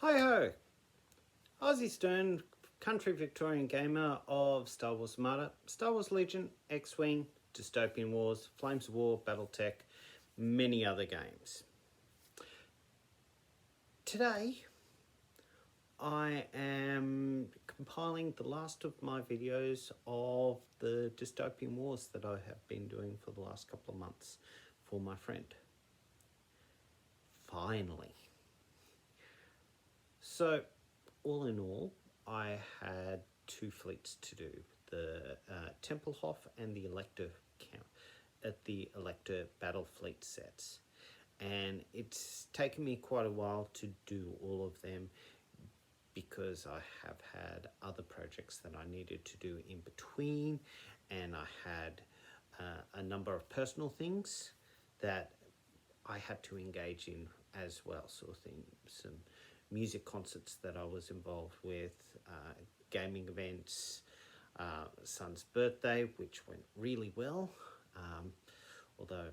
Hi ho! Ozysturm, country Victorian gamer of Star Wars Armada, Star Wars Legion, X-Wing, Dystopian Wars, Flames of War, Battletech, many other games. Today, I am compiling the last of my videos of the Dystopian Wars that I have been doing for the last couple of months for my friend. Finally. So, all in all, I had two fleets to do, the Templehof and the Elector count at the Elector Battlefleet sets. And it's taken me quite a while to do all of them because I have had other projects that I needed to do in between, and I had a number of personal things that I had to engage in as well, sort of thing. Some music concerts that I was involved with, gaming events, son's birthday, which went really well, although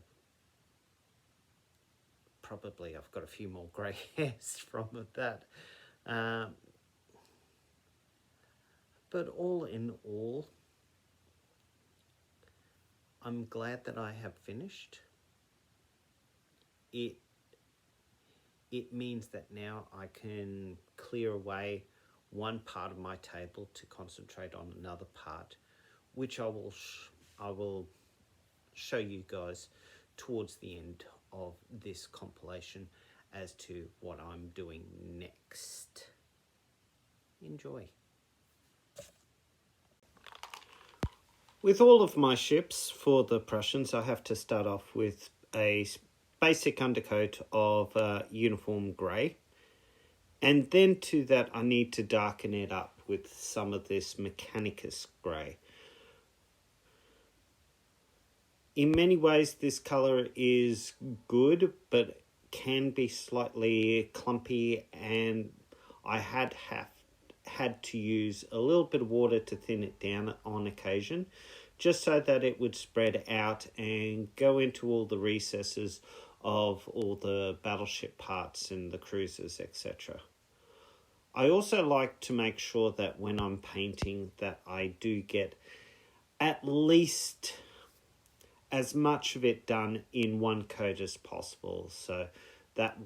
probably I've got a few more grey hairs from that. But all in all, I'm glad that I have finished. It means that now I can clear away one part of my table to concentrate on another part, which I will show you guys towards the end of this compilation as to what I'm doing next. Enjoy. With all of my ships for the Prussians, I have to start off with a basic undercoat of uniform grey, and then to that I need to darken it up with some of this Mechanicus grey. In many ways this colour is good, but can be slightly clumpy, and I had to use a little bit of water to thin it down on occasion, just so that it would spread out and go into all the recesses of all the battleship parts and the cruisers, etc. I also like to make sure that when I'm painting that I do get at least as much of it done in one coat as possible. So that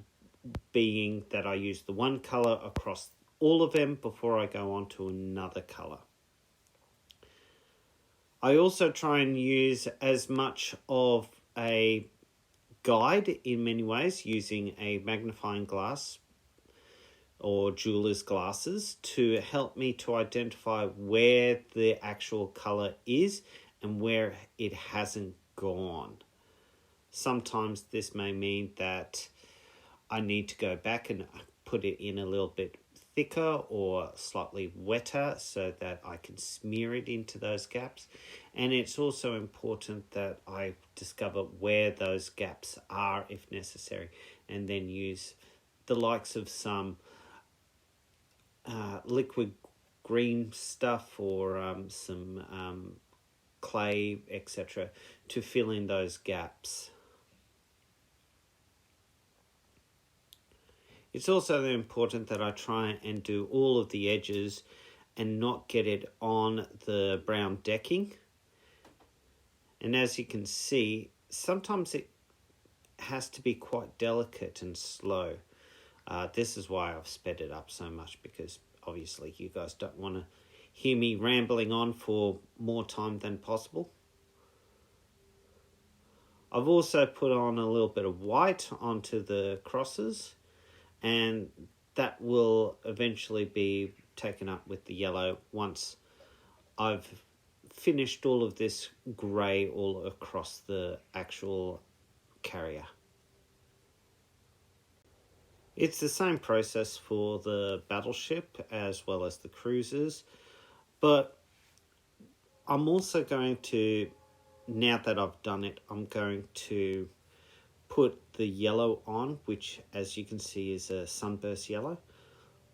being that I use the one colour across all of them before I go on to another colour. I also try and use as much of a guide in many ways, using a magnifying glass or jeweler's glasses to help me to identify where the actual colour is and where it hasn't gone. Sometimes this may mean that I need to go back and put it in a little bit thicker or slightly wetter so that I can smear it into those gaps. And it's also important that I discover where those gaps are if necessary, and then use the likes of some liquid green stuff or some clay, etc., to fill in those gaps. It's also important that I try and do all of the edges and not get it on the brown decking. And as you can see, sometimes it has to be quite delicate and slow. This is why I've sped it up so much, because obviously you guys don't want to hear me rambling on for more time than possible. I've also put on a little bit of white onto the crosses, and that will eventually be taken up with the yellow once I've finished all of this grey all across the actual carrier. It's the same process for the battleship as well as the cruisers, but I'm also going to, now that I've done it, I'm going to put the yellow on, which as you can see is a sunburst yellow.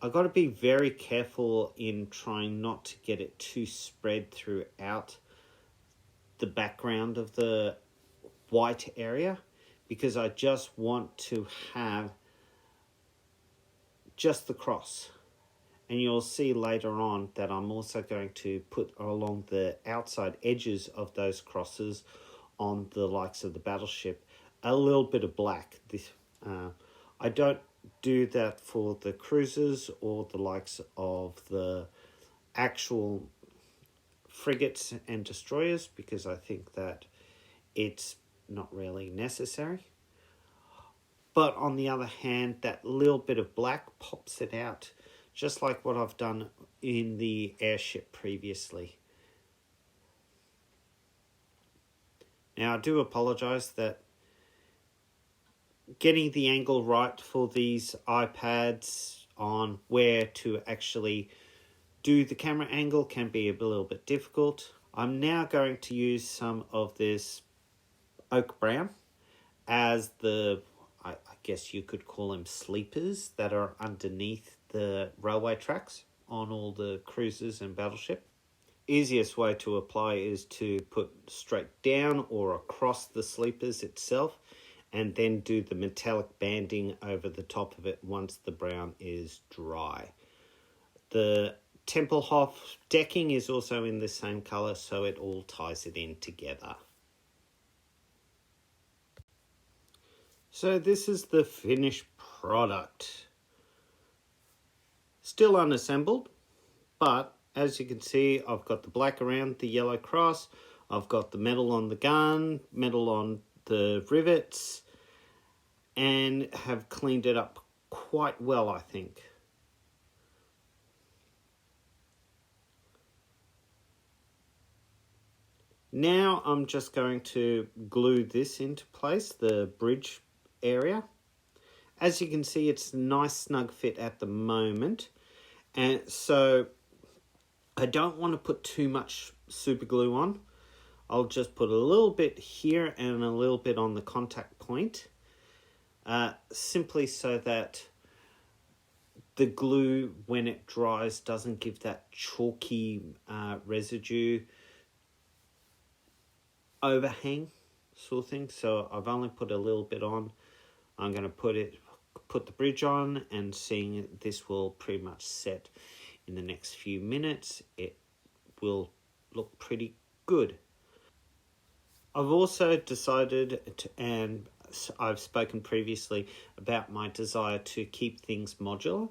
I've got to be very careful in trying not to get it too spread throughout the background of the white area, because I just want to have just the cross. And you'll see later on that I'm also going to put along the outside edges of those crosses on the likes of the battleship a little bit of black. I don't do that for the cruisers or the likes of the actual frigates and destroyers, because I think that it's not really necessary. But on the other hand, that little bit of black pops it out, just like what I've done in the airship previously. Now, I do apologise that getting the angle right for these iPads on where to actually do the camera angle can be a little bit difficult. I'm now going to use some of this oak brown as I guess you could call them sleepers that are underneath the railway tracks on all the cruisers and battleship. Easiest way to apply is to put straight down or across the sleepers itself, and then do the metallic banding over the top of it once the brown is dry. The Templehof decking is also in the same colour, so it all ties it in together. So this is the finished product. Still unassembled, but as you can see, I've got the black around the yellow cross, I've got the metal on the gun, metal on the rivets, and have cleaned it up quite well, I think. Now I'm just going to glue this into place, the bridge area. As you can see, it's a nice snug fit at the moment, and so I don't want to put too much super glue on. I'll just put a little bit here and a little bit on the contact point, simply so that the glue, when it dries, doesn't give that chalky residue overhang sort of thing. So I've only put a little bit on. I'm going to put the bridge on, and seeing this will pretty much set in the next few minutes. It will look pretty good. I've also decided to, and I've spoken previously about my desire to keep things modular.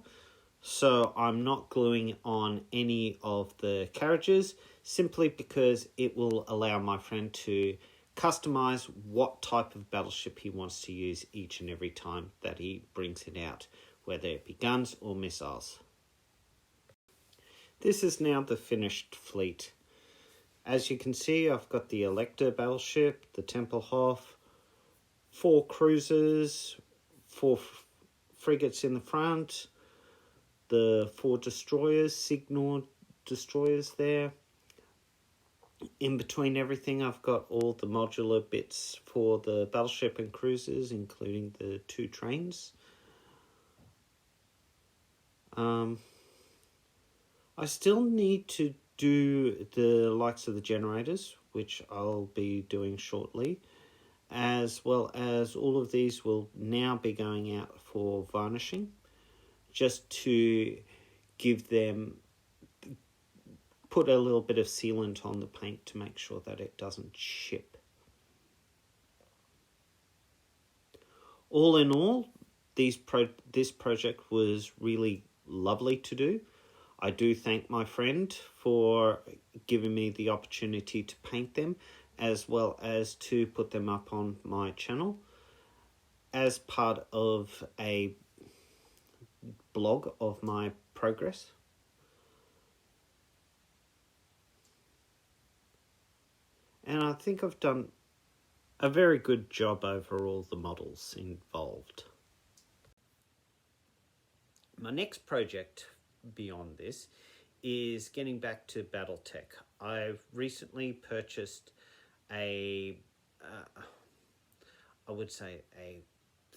So I'm not gluing on any of the carriages, simply because it will allow my friend to customize what type of battleship he wants to use each and every time that he brings it out, whether it be guns or missiles. This is now the finished fleet. As you can see, I've got the Elector battleship, the Templehof, 4 cruisers, 4 frigates in the front, the 4 destroyers, signal destroyers there. In between everything, I've got all the modular bits for the battleship and cruisers, including the 2 trains. I still need to do the likes of the generators, which I'll be doing shortly, as well as all of these will now be going out for varnishing, just to give them, put a little bit of sealant on the paint to make sure that it doesn't chip. All in all, this project was really lovely to do. I do thank my friend for giving me the opportunity to paint them, as well as to put them up on my channel as part of a blog of my progress. And I think I've done a very good job over all the models involved. My next project beyond this is getting back to Battletech. I've recently purchased I would say a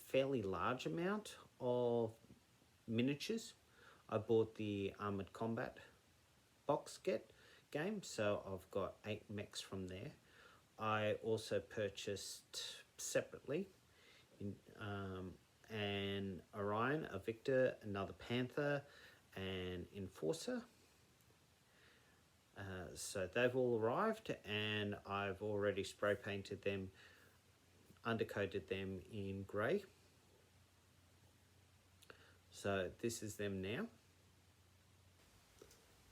fairly large amount of miniatures. I bought the Armored Combat box game, so I've got 8 mechs from there. I also purchased separately an Orion, a Victor, another Panther, an Enforcer. So they've all arrived, and I've already spray painted them, undercoated them in grey. So this is them now.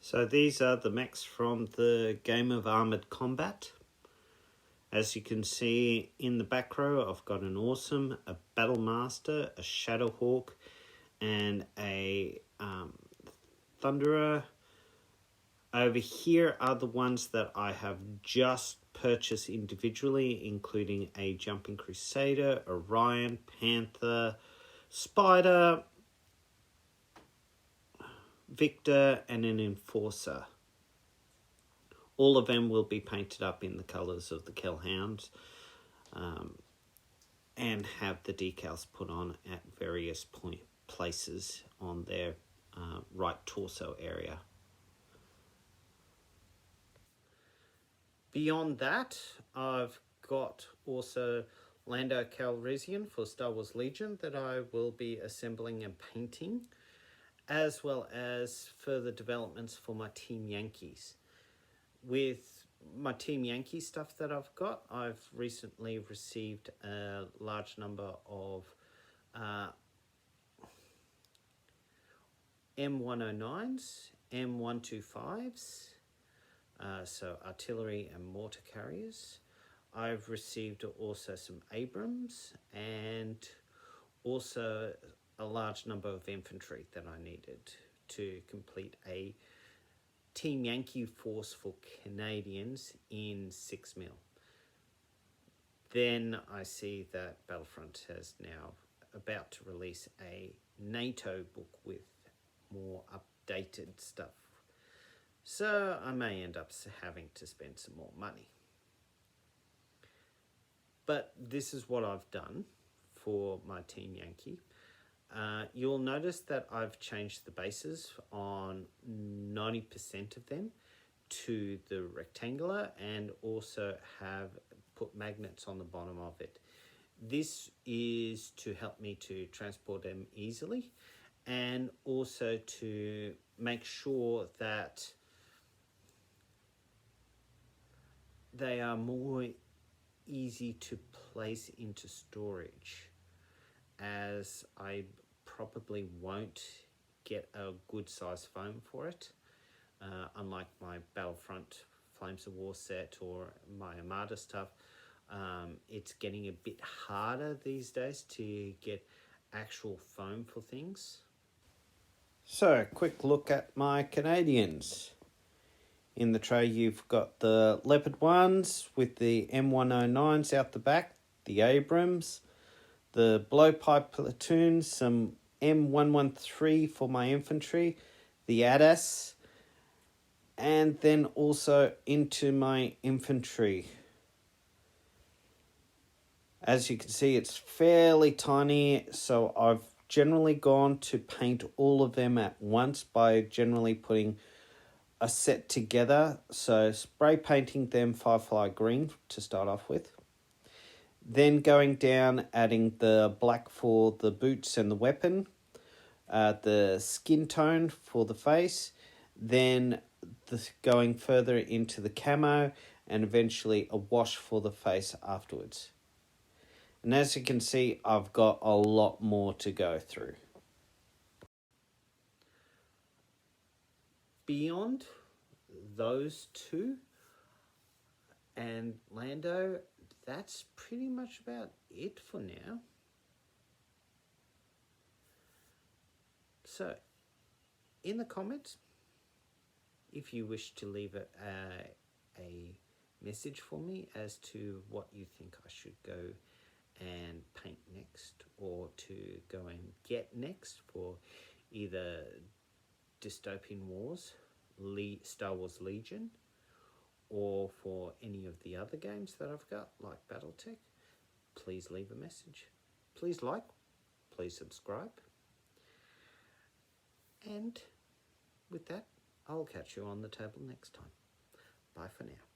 So these are the mechs from the game of Armoured Combat. As you can see in the back row, I've got an Awesome, a Battle Master, a Shadowhawk, and a Thunderer. Over here are the ones that I have just purchased individually, including a Jumping Crusader, Orion, Panther, Spider, Victor, and an Enforcer. All of them will be painted up in the colours of the Kellhounds and have the decals put on at various places on their right torso area. Beyond that, I've got also Lando Calrissian for Star Wars Legion that I will be assembling and painting, as well as further developments for my Team Yankees. With my Team Yankee stuff that I've got, I've recently received a large number of M109s, M125s, so artillery and mortar carriers. I've received also some Abrams and also a large number of infantry that I needed to complete a Team Yankee force for Canadians in 6mm. Then I see that Battlefront has now about to release a NATO book with more updated stuff. So I may end up having to spend some more money. But this is what I've done for my Team Yankee. You'll notice that I've changed the bases on 90% of them to the rectangular, and also have put magnets on the bottom of it. This is to help me to transport them easily, and also to make sure that they are more easy to place into storage, as I probably won't get a good size foam for it, unlike my Battlefront Flames of War set or my Armada stuff. It's getting a bit harder these days to get actual foam for things. So, quick look at my Canadians. In the tray you've got the Leopard ones with the M109s out the back, the Abrams, the blowpipe platoon, some M113 for my infantry, the ADAS, and then also into my infantry. As you can see, it's fairly tiny, so I've generally gone to paint all of them at once by generally putting a set together. So spray painting them Firefly Green to start off with. Then going down, adding the black for the boots and the weapon, the skin tone for the face, then going further into the camo, and eventually a wash for the face afterwards. And as you can see, I've got a lot more to go through. Beyond those two and Lando, that's pretty much about it for now. So, in the comments, if you wish to leave a message for me as to what you think I should go and paint next, or to go and get next for either Dystopian Wars, Star Wars Legion, or for any of the other games that I've got, like Battletech, please leave a message. Please like, please subscribe. And with that, I'll catch you on the table next time. Bye for now.